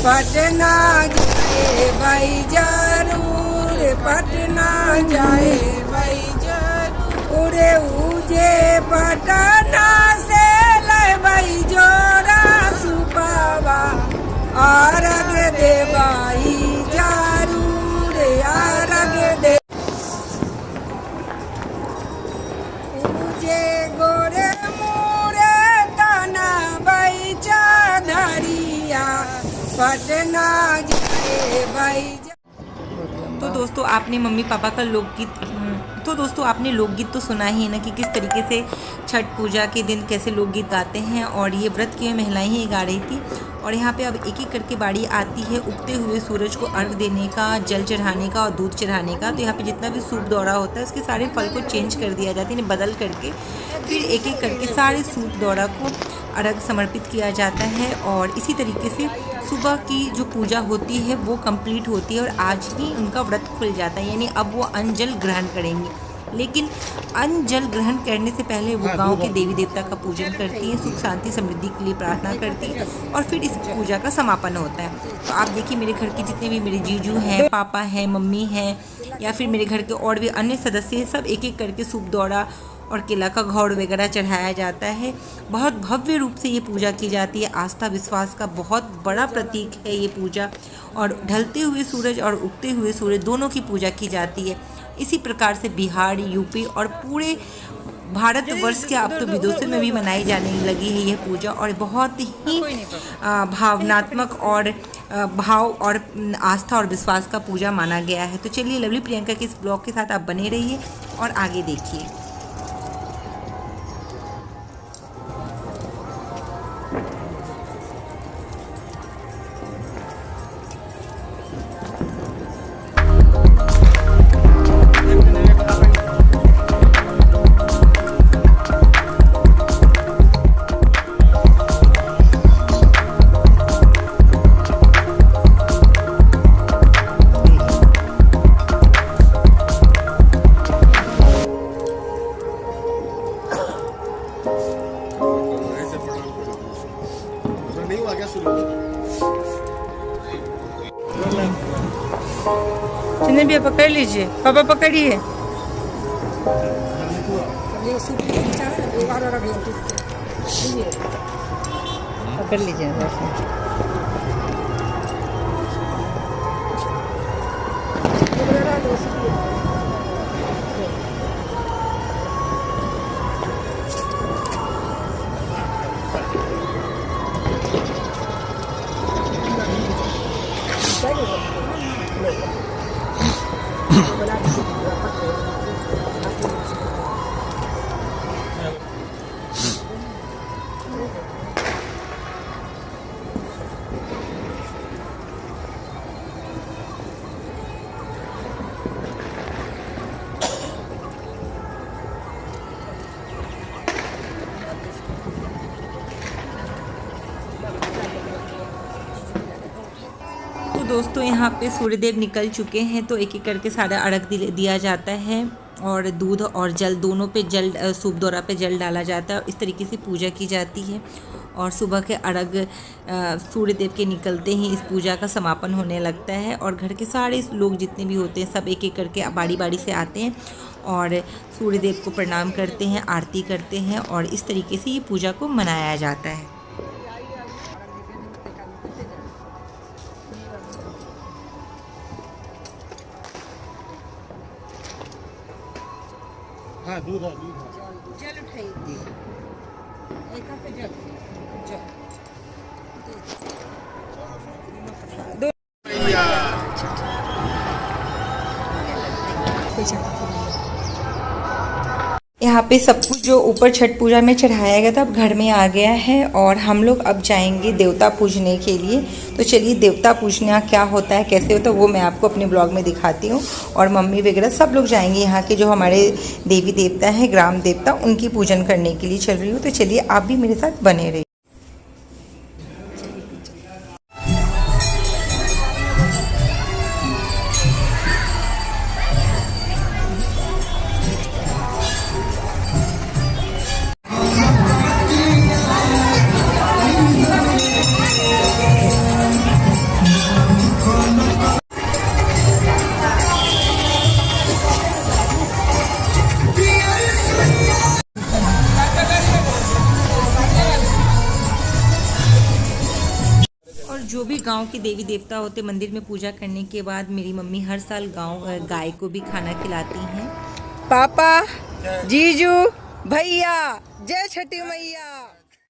पटना जाए भाई जरूर, पटना जाए भाई जरूर, उजे पटना से ले भाई जोड़ा सुपावा, आरग दे भाई जरूर, आरग दे उजे गोरे मुरे तना भाई चाधरिया, पटना जाए भाई। तो दोस्तों आपने मम्मी पापा का लोकगीत तो सुना ही है ना कि किस तरीके से छठ पूजा के दिन कैसे लोकगीत गाते हैं। और ये व्रत की महिलाएं ही गा रही थी। और यहाँ पे अब एक एक करके बारी आती है उगते हुए सूरज को अर्घ देने का, जल चढ़ाने का और दूध चढ़ाने का। तो यहाँ पे जितना भी सूप दौरा होता है उसके सारे फल को चेंज कर दिया जाता है, बदल करके फिर एक एक करके सारे सूप दौरा को अर्घ समर्पित किया जाता है। और इसी तरीके से सुबह की जो पूजा होती है वो कंप्लीट होती है और आज ही उनका व्रत खुल जाता है, यानी अब वो अन्न जल ग्रहण करेंगी। लेकिन अन्न जल ग्रहण करने से पहले वो गांव के देवी देवता का पूजन करती है, सुख शांति समृद्धि के लिए प्रार्थना करती है और फिर इस पूजा का समापन होता है। तो आप देखिए मेरे घर के जितने भी मेरे जीजू हैं, पापा हैं, मम्मी हैं या फिर मेरे घर के और भी अन्य सदस्य हैं, सब एक एक करके सूप दौरा और केला का घौड़ वगैरह चढ़ाया जाता है। बहुत भव्य रूप से ये पूजा की जाती है। आस्था विश्वास का बहुत बड़ा प्रतीक है ये पूजा। और ढलते हुए सूरज और उगते हुए सूरज दोनों की पूजा की जाती है। इसी प्रकार से बिहार, यूपी और पूरे भारतवर्ष के अब तो विदेशों में भी मनाई जाने लगी है यह पूजा। और बहुत ही भावनात्मक और भाव और आस्था और विश्वास का पूजा माना गया है। तो चलिए लवली प्रियंका के इस ब्लॉग के साथ आप बने रहिए और आगे देखिए। चंदन भैया पकड़ लीजिए, पापा पकड़िए। पकड़ लीजिए दोस्तों यहाँ पे सूर्यदेव निकल चुके हैं। तो एक एक करके सारा अर्घ दिया जाता है और दूध और जल दोनों पे जल सूप दौरा पे जल डाला जाता है और इस तरीके से पूजा की जाती है। और सुबह के अर्घ सूर्यदेव के निकलते ही इस पूजा का समापन होने लगता है। और घर के सारे लोग जितने भी होते हैं सब एक एक करके बारी बारी से आते हैं और सूर्यदेव को प्रणाम करते हैं, आरती करते हैं और इस तरीके से ये पूजा को मनाया जाता है। हाँ दूध है, जल उठाइए, एक कप जल यहाँ पे सब कुछ जो ऊपर छठ पूजा में चढ़ाया गया था अब घर में आ गया है और हम लोग अब जाएंगे देवता पूजने के लिए। तो चलिए देवता पूजना क्या होता है, कैसे होता है वो मैं आपको अपने ब्लॉग में दिखाती हूँ। और मम्मी वगैरह सब लोग जाएंगे, यहाँ के जो हमारे देवी देवता हैं, ग्राम देवता, उनकी पूजन करने के लिए चल रही हूँ। तो चलिए आप भी मेरे साथ बने रहिए। जो भी गांव के देवी देवता होते मंदिर में पूजा करने के बाद मेरी मम्मी हर साल गाय को भी खाना खिलाती हैं। पापा, जीजू, भैया, जय छठी मैया।